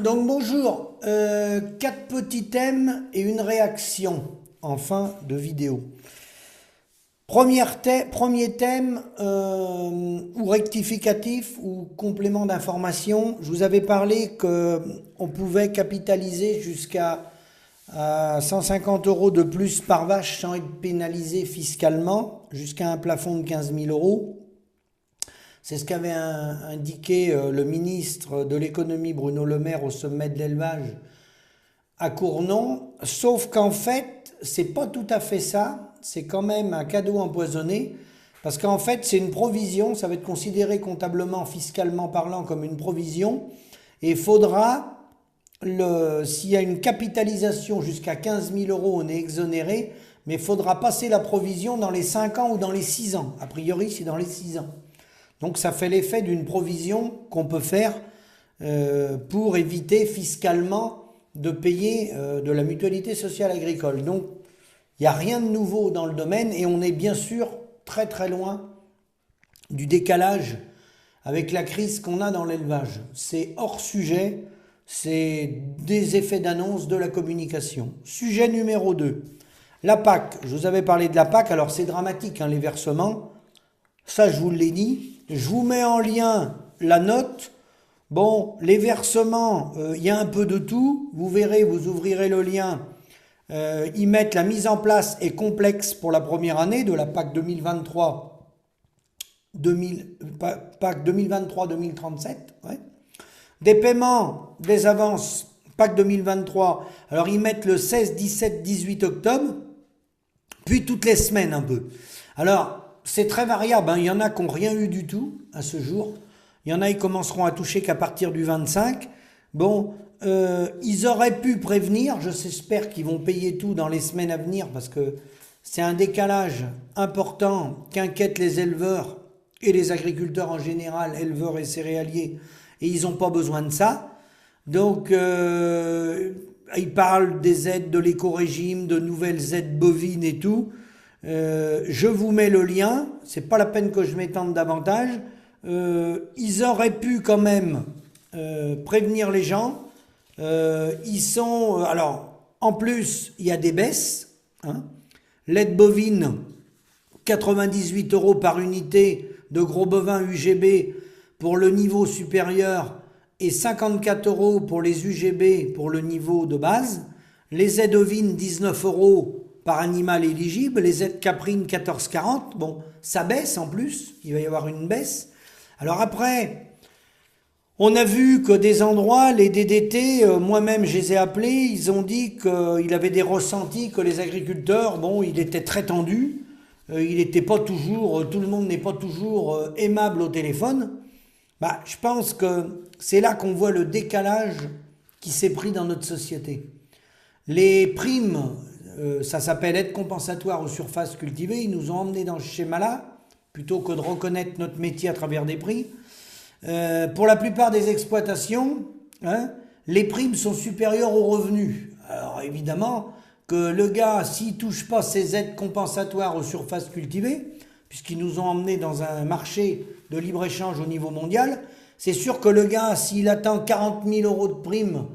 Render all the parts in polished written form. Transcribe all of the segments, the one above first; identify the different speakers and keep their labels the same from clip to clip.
Speaker 1: Donc bonjour, quatre petits thèmes et une réaction en fin de vidéo. Premier thème, ou rectificatif ou complément d'information. Je vous avais parlé qu'on pouvait capitaliser jusqu'à 150 € de plus par vache sans être pénalisé fiscalement, jusqu'à un plafond de 15 000 €. C'est ce qu'avait indiqué le ministre de l'économie Bruno Le Maire au sommet de l'élevage à Cournon. Sauf qu'en fait, c'est pas tout à fait ça. C'est quand même un cadeau empoisonné. Parce qu'en fait, c'est une provision. Ça va être considéré comptablement, fiscalement parlant, comme une provision. Et il faudra, s'il y a une capitalisation jusqu'à 15 000 €, on est exonéré. Mais il faudra passer la provision dans les 5 ans ou dans les 6 ans. A priori, c'est dans les 6 ans. Donc ça fait l'effet d'une provision qu'on peut faire pour éviter fiscalement de payer de la mutualité sociale agricole. Donc il n'y a rien de nouveau dans le domaine et on est bien sûr très très loin du décalage avec la crise qu'on a dans l'élevage. C'est hors sujet, c'est des effets d'annonce de la communication. Sujet numéro 2, la PAC. Je vous avais parlé de la PAC, alors c'est dramatique les versements, ça je vous l'ai dit. Je vous mets en lien la note. Bon, les versements, il y a un peu de tout. Vous verrez, vous ouvrirez le lien. Ils mettent la mise en place est complexe pour la première année de la PAC 2023-2037. Ouais. Des paiements, des avances, PAC 2023. Alors ils mettent le 16, 17, 18 octobre. Puis toutes les semaines un peu. Alors, c'est très variable, il y en a qui n'ont rien eu du tout à ce jour. Il y en a qui commenceront à toucher qu'à partir du 25. Bon, ils auraient pu prévenir, j'espère qu'ils vont payer tout dans les semaines à venir parce que c'est un décalage important qu'inquiètent les éleveurs et les agriculteurs en général, éleveurs et céréaliers, et ils n'ont pas besoin de ça. Donc, ils parlent des aides de l'éco-régime, de nouvelles aides bovines et tout. Je vous mets le lien, c'est pas la peine que je m'étende davantage. Ils auraient pu quand même prévenir les gens. Alors, en plus, il y a des baisses. L'aide bovine, 98 € par unité de gros bovins UGB pour le niveau supérieur et 54 € pour les UGB pour le niveau de base. Les aides ovines, 19 € par animal éligible, les aides caprines 14,40, bon, ça baisse en plus, il va y avoir une baisse. Alors après, on a vu que des endroits, les DDT, moi-même je les ai appelés, ils ont dit qu'il avait des ressentis, que les agriculteurs, bon, il était très tendu, il n'était pas toujours, tout le monde n'est pas toujours aimable au téléphone. Je pense que c'est là qu'on voit le décalage qui s'est pris dans notre société. Les primes, ça s'appelle aide compensatoire aux surfaces cultivées. Ils nous ont emmenés dans ce schéma-là, plutôt que de reconnaître notre métier à travers des prix. Pour la plupart des exploitations, les primes sont supérieures aux revenus. Alors évidemment que le gars, s'il ne touche pas ces aides compensatoires aux surfaces cultivées, puisqu'ils nous ont emmenés dans un marché de libre-échange au niveau mondial, c'est sûr que le gars, s'il attend 40 000 € de primes,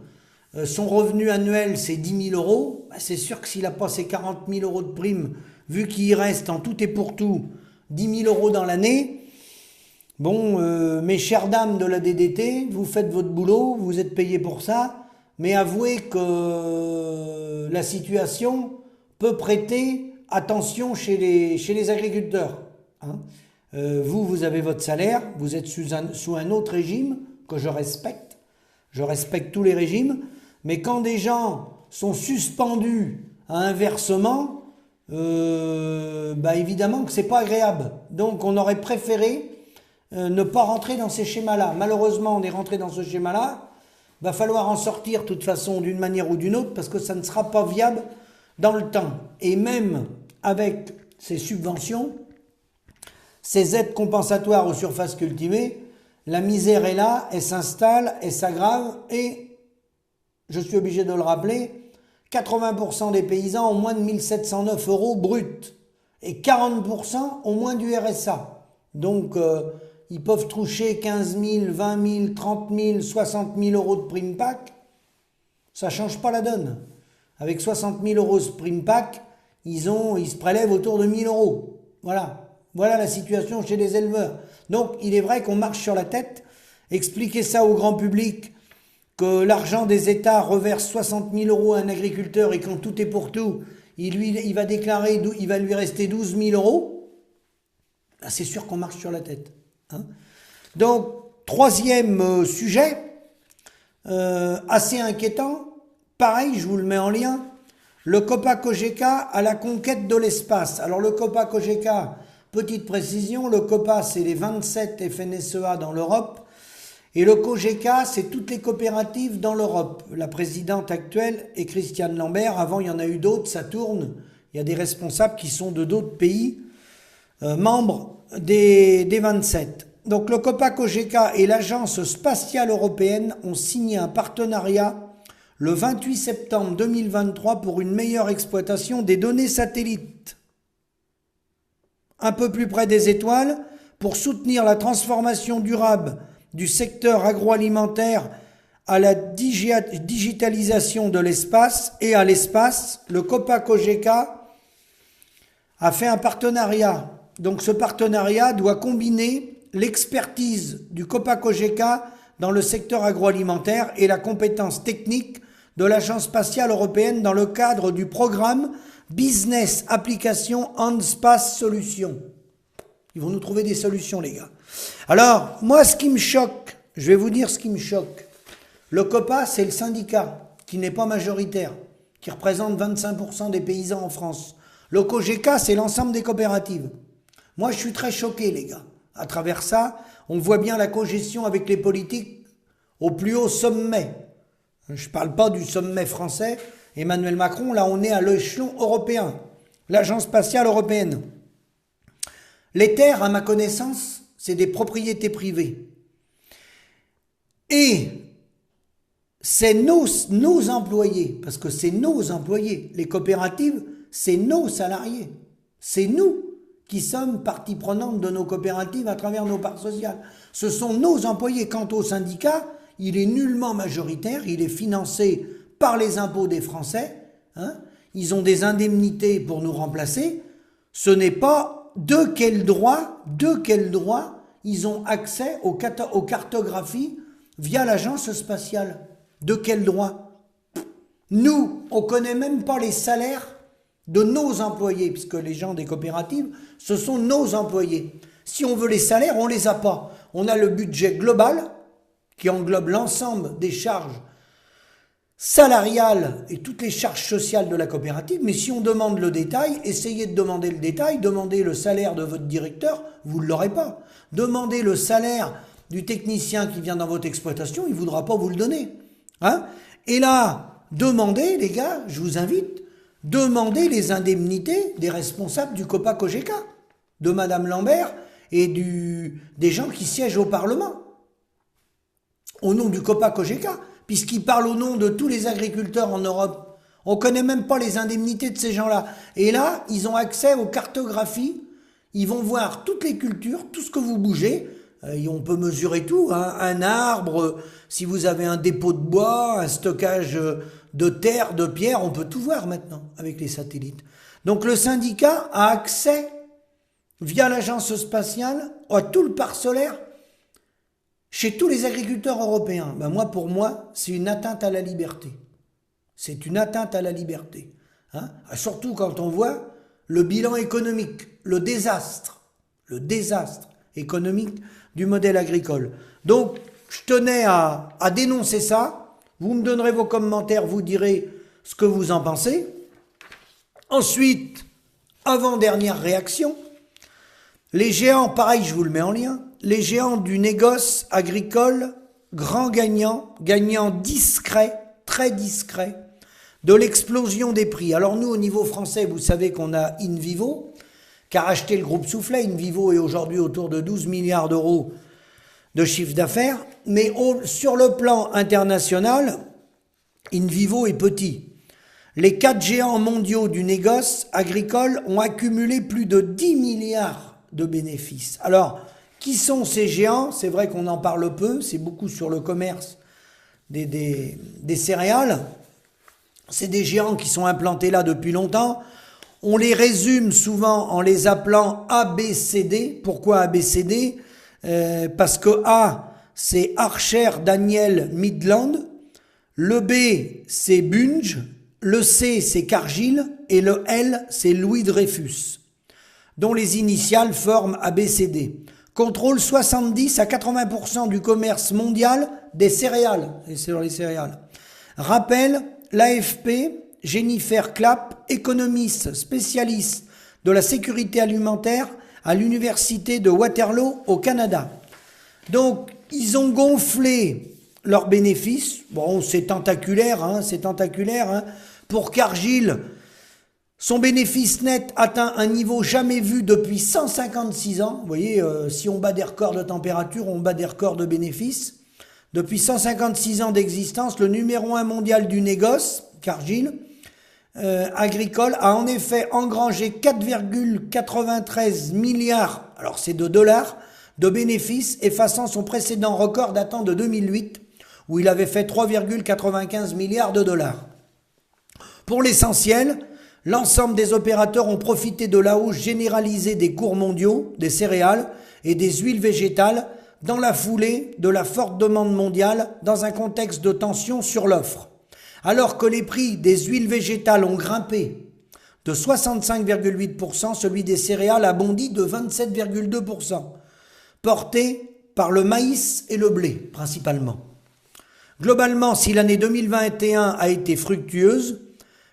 Speaker 1: son revenu annuel c'est 10 000 €, c'est sûr que s'il n'a pas ces 40 000 € de primes, vu qu'il reste en tout et pour tout 10 000 € dans l'année, bon, mes chères dames de la DDT, vous faites votre boulot, vous êtes payés pour ça, mais avouez que la situation peut prêter attention chez les agriculteurs. Vous avez votre salaire, vous êtes sous un autre régime que je respecte tous les régimes, mais quand des gens sont suspendus à un versement, évidemment que c'est pas agréable. Donc on aurait préféré ne pas rentrer dans ces schémas-là. Malheureusement, on est rentré dans ce schéma-là. Va falloir en sortir de toute façon d'une manière ou d'une autre parce que ça ne sera pas viable dans le temps. Et même avec ces subventions, ces aides compensatoires aux surfaces cultivées, la misère est là, elle s'installe, elle s'aggrave et je suis obligé de le rappeler, 80% des paysans ont moins de 1 709 € brut et 40% ont moins du RSA. Donc, ils peuvent toucher 15 000, 20 000, 30 000, 60 000 € de prime PAC. Ça change pas la donne. Avec 60 000 euros ce prime pack, ils se prélèvent autour de 1 000 euros. Voilà. Voilà la situation chez les éleveurs. Donc, il est vrai qu'on marche sur la tête. Expliquer ça au grand public, que l'argent des États reverse 60 000 euros à un agriculteur et quand tout est pour tout, il va déclarer, il va lui rester 12 000 euros. Là, c'est sûr qu'on marche sur la tête. Hein. Donc, troisième sujet, assez inquiétant. Pareil, je vous le mets en lien. Le COPA-COGECA à la conquête de l'espace. Alors le COPA-COGECA, petite précision, le COPA c'est les 27 FNSEA dans l'Europe et le COGECA c'est toutes les coopératives dans l'Europe. La présidente actuelle est Christiane Lambert, avant il y en a eu d'autres, ça tourne. Il y a des responsables qui sont de d'autres pays, membres des 27. Donc le COPA-COGECA et l'Agence spatiale européenne ont signé un partenariat le 28 septembre 2023 pour une meilleure exploitation des données satellites. Un peu plus près des étoiles, pour soutenir la transformation durable du secteur agroalimentaire à la digitalisation de l'espace et à l'espace, le COPA-COGECA a fait un partenariat. Donc ce partenariat doit combiner l'expertise du COPA-COGECA dans le secteur agroalimentaire et la compétence technique de l'Agence spatiale européenne dans le cadre du programme Business Application and Space Solutions. Ils vont nous trouver des solutions, les gars. Alors, moi, ce qui me choque, je vais vous dire ce qui me choque. Le COPA, c'est le syndicat qui n'est pas majoritaire, qui représente 25% des paysans en France. Le COGECA, c'est l'ensemble des coopératives. Moi, je suis très choqué, les gars. À travers ça, on voit bien la cogestion avec les politiques au plus haut sommet. Je ne parle pas du sommet français, Emmanuel Macron, là on est à l'échelon européen, l'Agence spatiale européenne. Les terres, à ma connaissance, c'est des propriétés privées. Et c'est nos employés, parce que c'est nos employés, les coopératives, c'est nos salariés. C'est nous qui sommes partie prenante de nos coopératives à travers nos parts sociales. Ce sont nos employés. Quant au syndicat, il est nullement majoritaire, il est financé par les impôts des Français, hein. Ils ont des indemnités pour nous remplacer. Ce n'est pas de quel droit ils ont accès aux cartographies via l'agence spatiale. De quel droit? Nous, on ne connaît même pas les salaires de nos employés, puisque les gens des coopératives, ce sont nos employés. Si on veut les salaires, on ne les a pas. On a le budget global, qui englobe l'ensemble des charges salariales et toutes les charges sociales de la coopérative. Mais si on demande le détail, essayez de demander le détail, demandez le salaire de votre directeur, vous ne l'aurez pas. Demandez le salaire du technicien qui vient dans votre exploitation, il ne voudra pas vous le donner. Hein? Et là, demandez, les gars, je vous invite, demandez les indemnités des responsables du COPA-COGECA, de Madame Lambert et des gens qui siègent au Parlement. Au nom du COPA-COGECA, puisqu'il parle au nom de tous les agriculteurs en Europe. On ne connaît même pas les indemnités de ces gens-là. Et là, ils ont accès aux cartographies, ils vont voir toutes les cultures, tout ce que vous bougez, et on peut mesurer tout, hein, un arbre, si vous avez un dépôt de bois, un stockage de terre, de pierre, on peut tout voir maintenant avec les satellites. Donc le syndicat a accès, via l'agence spatiale, à tout le parc solaire, chez tous les agriculteurs européens. Ben pour moi, c'est une atteinte à la liberté. C'est une atteinte à la liberté. Hein? Surtout quand on voit le bilan économique, le désastre économique du modèle agricole. Donc, je tenais à dénoncer ça. Vous me donnerez vos commentaires, vous direz ce que vous en pensez. Ensuite, avant-dernière réaction, les géants, pareil, je vous le mets en lien, les géants du négoce agricole, grands gagnants discrets, très discrets, de l'explosion des prix. Alors nous, au niveau français, vous savez qu'on a InVivo, qui a racheté le groupe Soufflet. InVivo est aujourd'hui autour de 12 milliards d'euros de chiffre d'affaires, mais sur le plan international, InVivo est petit. Les 4 géants mondiaux du négoce agricole ont accumulé plus de 10 milliards de bénéfices. Alors, qui sont ces géants? C'est vrai qu'on en parle peu, c'est beaucoup sur le commerce des céréales, C'est des géants qui sont implantés là depuis longtemps. On les résume souvent en les appelant ABCD. Pourquoi ABCD? Parce que A, c'est Archer Daniel Midland. Le B, c'est Bunge. Le C, c'est Cargill. Et le L, c'est Louis Dreyfus, dont les initiales forment ABCD. Contrôle 70 à 80% du commerce mondial des céréales. Et c'est sur les céréales. Rappel, l'AFP, Jennifer Clapp, économiste spécialiste de la sécurité alimentaire à l'université de Waterloo au Canada. Donc, ils ont gonflé leurs bénéfices. Bon, c'est tentaculaire, hein. Pour Cargill, son bénéfice net atteint un niveau jamais vu depuis 156 ans. Vous voyez, si on bat des records de température, on bat des records de bénéfices. Depuis 156 ans d'existence, le numéro 1 mondial du négoce, Cargill, agricole, a en effet engrangé 4,93 milliards, alors c'est de dollars, de bénéfices, effaçant son précédent record datant de 2008, où il avait fait 3,95 milliards de dollars. Pour l'essentiel, l'ensemble des opérateurs ont profité de la hausse généralisée des cours mondiaux, des céréales et des huiles végétales, dans la foulée de la forte demande mondiale dans un contexte de tension sur l'offre. Alors que les prix des huiles végétales ont grimpé de 65,8%, celui des céréales a bondi de 27,2%, porté par le maïs et le blé principalement. Globalement, si l'année 2021 a été fructueuse,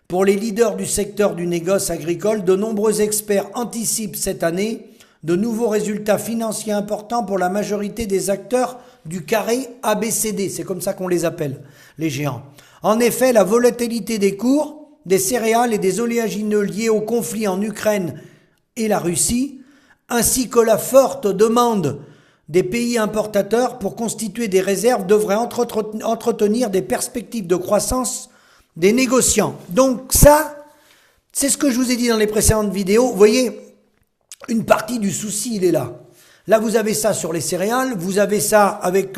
Speaker 1: pour les leaders du secteur du négoce agricole, de nombreux experts anticipent cette année de nouveaux résultats financiers importants pour la majorité des acteurs du carré ABCD, c'est comme ça qu'on les appelle, les géants. En effet, la volatilité des cours, des céréales et des oléagineux liés au conflit en Ukraine et la Russie, ainsi que la forte demande des pays importateurs pour constituer des réserves devraient entretenir des perspectives de croissance des négociants. Donc ça, c'est ce que je vous ai dit dans les précédentes vidéos. Vous voyez, une partie du souci, il est là. Là, vous avez ça sur les céréales, vous avez ça avec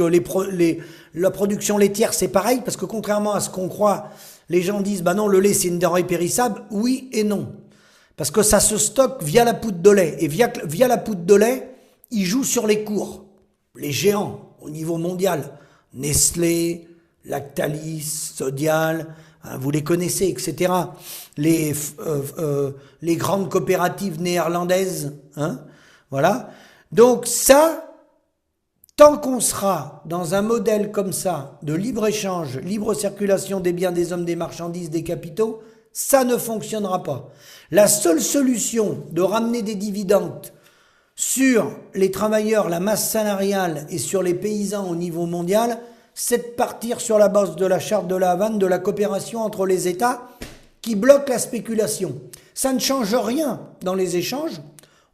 Speaker 1: la production laitière, c'est pareil, parce que contrairement à ce qu'on croit, les gens disent, bah non, le lait, c'est une denrée périssable. Oui et non. Parce que ça se stocke via la poudre de lait. Et via la poudre de lait, ils jouent sur les cours. Les géants, au niveau mondial. Nestlé, Lactalis, Sodial, hein, vous les connaissez, etc. Les grandes coopératives néerlandaises, hein, voilà. Donc ça, tant qu'on sera dans un modèle comme ça, de libre-échange, libre circulation des biens, des hommes, des marchandises, des capitaux, ça ne fonctionnera pas. La seule solution de ramener des dividendes sur les travailleurs, la masse salariale et sur les paysans au niveau mondial, c'est de partir sur la base de la charte de la Havane, de la coopération entre les États qui bloque la spéculation. Ça ne change rien dans les échanges.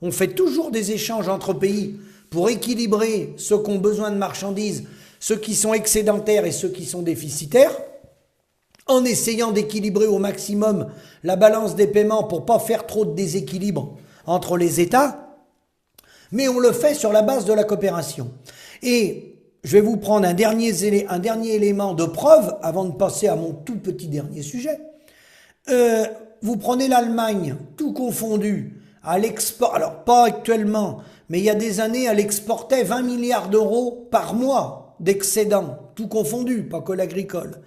Speaker 1: On fait toujours des échanges entre pays pour équilibrer ceux qui ont besoin de marchandises, ceux qui sont excédentaires et ceux qui sont déficitaires, en essayant d'équilibrer au maximum la balance des paiements pour pas faire trop de déséquilibre entre les États, mais on le fait sur la base de la coopération. Et je vais vous prendre un dernier élément de preuve avant de passer à mon tout petit dernier sujet. Vous prenez l'Allemagne, tout confondu, à l'export, alors pas actuellement, mais il y a des années, elle exportait 20 milliards d'euros par mois d'excédent, tout confondu, pas que l'agricole.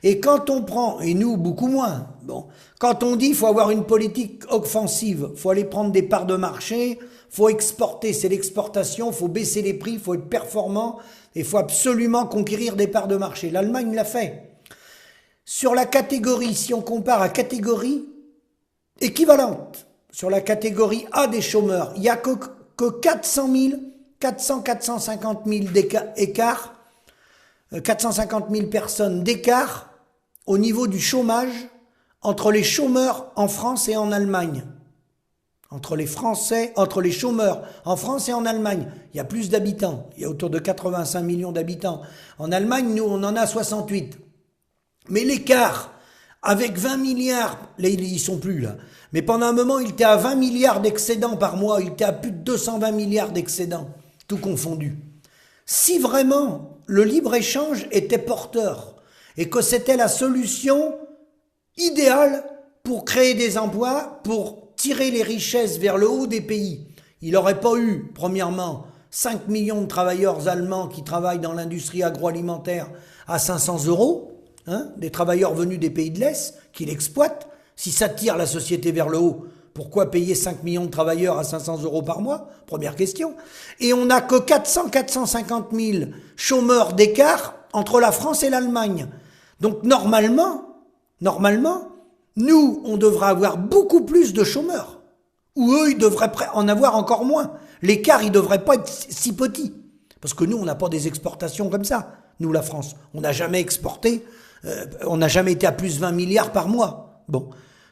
Speaker 1: Et quand on prend, et nous beaucoup moins, bon, quand on dit qu'il faut avoir une politique offensive, il faut aller prendre des parts de marché, il faut exporter, c'est l'exportation, il faut baisser les prix, il faut être performant, et il faut absolument conquérir des parts de marché. L'Allemagne l'a fait. Sur la catégorie, si on compare à catégorie équivalente, sur la catégorie A des chômeurs, il n'y a que 450 000 écarts, 450 000 personnes d'écart au niveau du chômage entre les chômeurs en France et en Allemagne. Entre les chômeurs en France et en Allemagne, il y a plus d'habitants, il y a autour de 85 millions d'habitants. En Allemagne, nous, on en a 68. Mais l'écart, avec 20 milliards, là, ils y sont plus là, mais pendant un moment, il était à 20 milliards d'excédents par mois, il était à plus de 220 milliards d'excédents, tout confondu. Si vraiment le libre-échange était porteur et que c'était la solution idéal pour créer des emplois, pour tirer les richesses vers le haut des pays. Il n'aurait pas eu, premièrement, 5 millions de travailleurs allemands qui travaillent dans l'industrie agroalimentaire à 500 euros, des travailleurs venus des pays de l'Est qui l'exploitent. Si ça tire la société vers le haut, pourquoi payer 5 millions de travailleurs à 500 euros par mois? Première question. Et on n'a que 450 000 chômeurs d'écart entre la France et l'Allemagne. Donc normalement, nous, on devrait avoir beaucoup plus de chômeurs. Ou eux, ils devraient en avoir encore moins. L'écart, il devrait pas être si petit. Parce que nous, on n'a pas des exportations comme ça. Nous, la France, on n'a jamais exporté, on n'a jamais été à plus 20 milliards par mois. Bon.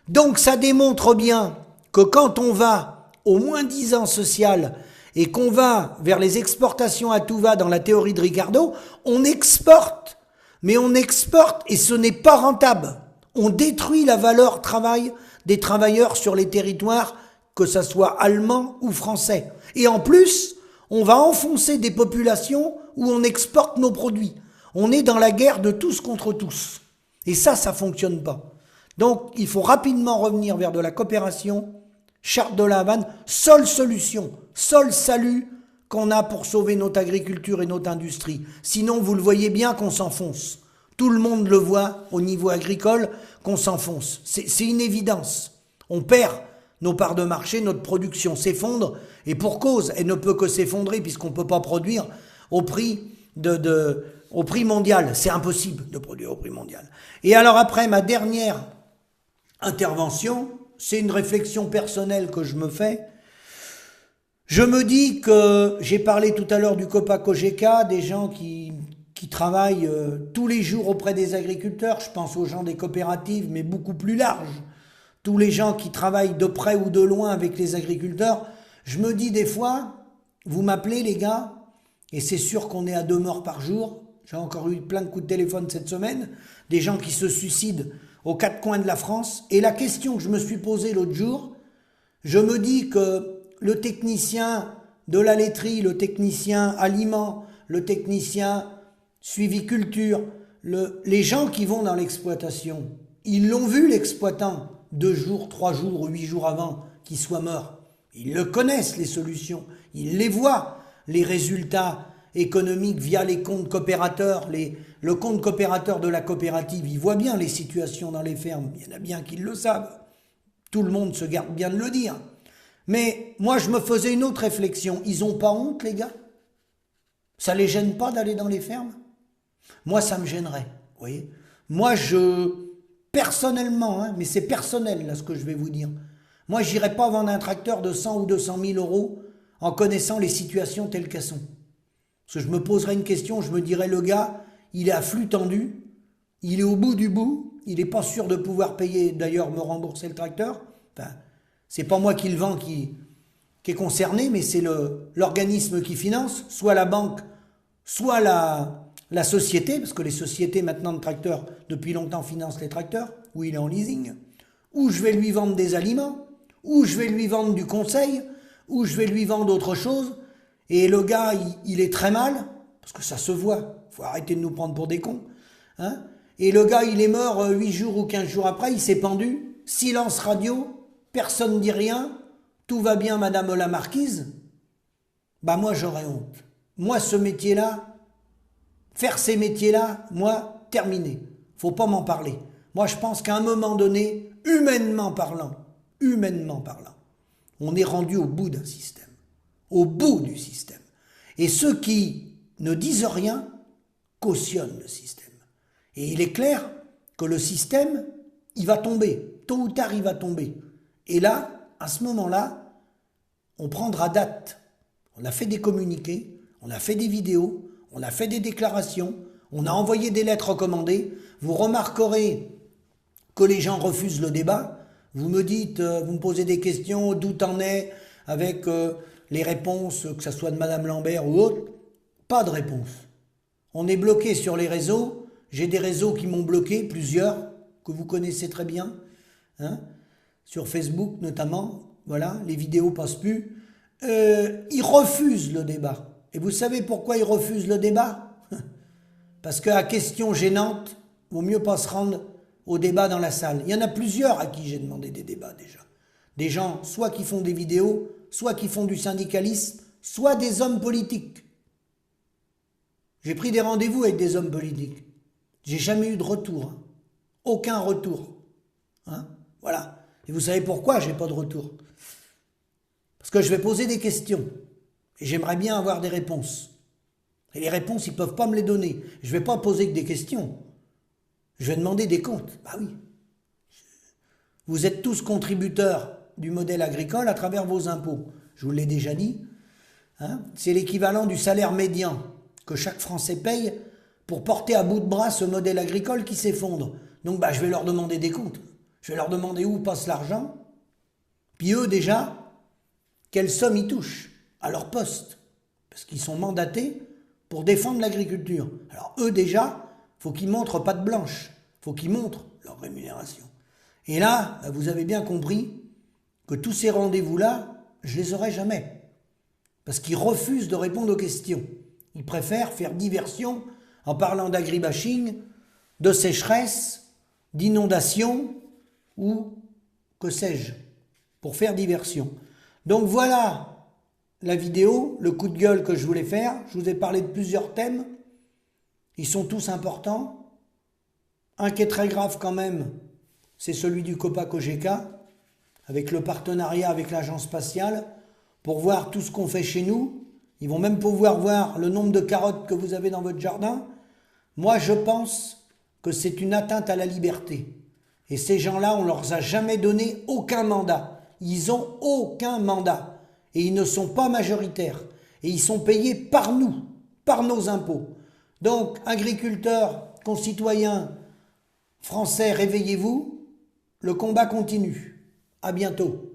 Speaker 1: Donc ça démontre bien que quand on va au moins-disant social et qu'on va vers les exportations à tout va dans la théorie de Ricardo, on exporte. Mais on exporte et ce n'est pas rentable. On détruit la valeur travail des travailleurs sur les territoires, que ça soit allemand ou français. Et en plus, on va enfoncer des populations où on exporte nos produits. On est dans la guerre de tous contre tous. Et ça fonctionne pas. Donc, il faut rapidement revenir vers de la coopération. Charte de la Havane, seule solution, seul salut qu'on a pour sauver notre agriculture et notre industrie. Sinon, vous le voyez bien qu'on s'enfonce. Tout le monde le voit au niveau agricole qu'on s'enfonce. C'est une évidence. On perd nos parts de marché, notre production s'effondre, et pour cause, elle ne peut que s'effondrer puisqu'on ne peut pas produire au prix mondial. C'est impossible de produire au prix mondial. Et alors après, ma dernière intervention, c'est une réflexion personnelle que je me fais. Je me dis que, j'ai parlé tout à l'heure du Copa-Cogeca, des gens qui travaillent tous les jours auprès des agriculteurs, je pense aux gens des coopératives, mais beaucoup plus large, tous les gens qui travaillent de près ou de loin avec les agriculteurs, je me dis des fois, vous m'appelez les gars, et c'est sûr qu'on est à 2 morts par jour, j'ai encore eu plein de coups de téléphone cette semaine, des gens qui se suicident aux 4 coins de la France, et la question que je me suis posée l'autre jour, je me dis que le technicien de la laiterie, le technicien aliment, le technicien suivi culture, les gens qui vont dans l'exploitation, ils l'ont vu l'exploitant 2 jours, 3 jours ou 8 jours avant qu'il soit mort. Ils le connaissent les solutions, ils les voient, les résultats économiques via les comptes coopérateurs, le compte coopérateur de la coopérative, il voit bien les situations dans les fermes, il y en a bien qui le savent, tout le monde se garde bien de le dire. Mais moi je me faisais une autre réflexion, ils n'ont pas honte les gars? Ça les gêne pas d'aller dans les fermes? Moi, ça me gênerait, vous voyez. Moi, personnellement, mais c'est personnel là ce que je vais vous dire, moi, j'irai pas vendre un tracteur de 100 ou 200 000 euros en connaissant les situations telles qu'elles sont. Parce que je me poserais une question, je me dirais, le gars, il est à flux tendu, il est au bout du bout, il n'est pas sûr de pouvoir payer, d'ailleurs, me rembourser le tracteur. Enfin, c'est pas moi qui le vends qui est concerné, mais c'est l'organisme qui finance, soit la banque, soit la société, parce que les sociétés maintenant de tracteurs, depuis longtemps, financent les tracteurs, ou il est en leasing, ou je vais lui vendre des aliments, ou je vais lui vendre du conseil, ou je vais lui vendre autre chose, et le gars, il est très mal, parce que ça se voit, faut arrêter de nous prendre pour des cons, et le gars, il est mort 8 jours ou 15 jours après, il s'est pendu, silence radio, personne ne dit rien, tout va bien madame la marquise, bah moi j'aurais honte. Moi ce métier-là, faire ces métiers-là, moi, terminé. Faut pas m'en parler. Moi je pense qu'à un moment donné, humainement parlant, on est rendu au bout d'un système. Au bout du système. Et ceux qui ne disent rien cautionnent le système. Et il est clair que le système, il va tomber. Tôt ou tard, il va tomber. Et là, à ce moment-là, on prendra date. On a fait des communiqués, on a fait des vidéos, on a fait des déclarations, on a envoyé des lettres recommandées. Vous remarquerez que les gens refusent le débat. Vous me dites, vous me posez des questions, d'où t'en es avec les réponses, que ce soit de Madame Lambert ou autre. Pas de réponse. On est bloqué sur les réseaux. J'ai des réseaux qui m'ont bloqué, plusieurs, que vous connaissez très bien, sur Facebook notamment. Voilà, les vidéos passent plus. Ils refusent le débat. Et vous savez pourquoi ils refusent le débat? Parce qu'à question gênante, vaut mieux pas se rendre au débat dans la salle. Il y en a plusieurs à qui j'ai demandé des débats déjà. Des gens soit qui font des vidéos, soit qui font du syndicalisme, soit des hommes politiques. J'ai pris des rendez-vous avec des hommes politiques. J'ai jamais eu de retour. Hein. Aucun retour. Hein, voilà. Et vous savez pourquoi j'ai pas de retour? Parce que je vais poser des questions. Et j'aimerais bien avoir des réponses. Et les réponses, ils ne peuvent pas me les donner. Je ne vais pas poser que des questions. Je vais demander des comptes. Bah oui. Vous êtes tous contributeurs du modèle agricole à travers vos impôts. Je vous l'ai déjà dit. Hein, c'est l'équivalent du salaire médian que chaque Français paye pour porter à bout de bras ce modèle agricole qui s'effondre. Donc bah, je vais leur demander des comptes. Je vais leur demander où passe l'argent. Puis eux déjà, quelle somme ils touchent à leur poste. Parce qu'ils sont mandatés pour défendre l'agriculture. Alors eux déjà, il faut qu'ils montrent patte blanche. Il faut qu'ils montrent leur rémunération. Et là, bah, vous avez bien compris que tous ces rendez-vous-là, je les aurai jamais. Parce qu'ils refusent de répondre aux questions. Ils préfèrent faire diversion en parlant d'agribashing, de sécheresse, d'inondation ou que sais-je, pour faire diversion. Donc voilà la vidéo, le coup de gueule que je voulais faire. Je vous ai parlé de plusieurs thèmes. Ils sont tous importants. Un qui est très grave quand même, c'est celui du COPA-COGECA, avec le partenariat avec l'agence spatiale, pour voir tout ce qu'on fait chez nous. Ils vont même pouvoir voir le nombre de carottes que vous avez dans votre jardin. Moi, je pense que c'est une atteinte à la liberté. Et ces gens-là, on ne leur a jamais donné aucun mandat. Ils n'ont aucun mandat. Et ils ne sont pas majoritaires. Et ils sont payés par nous, par nos impôts. Donc, agriculteurs, concitoyens, Français, réveillez-vous. Le combat continue. À bientôt.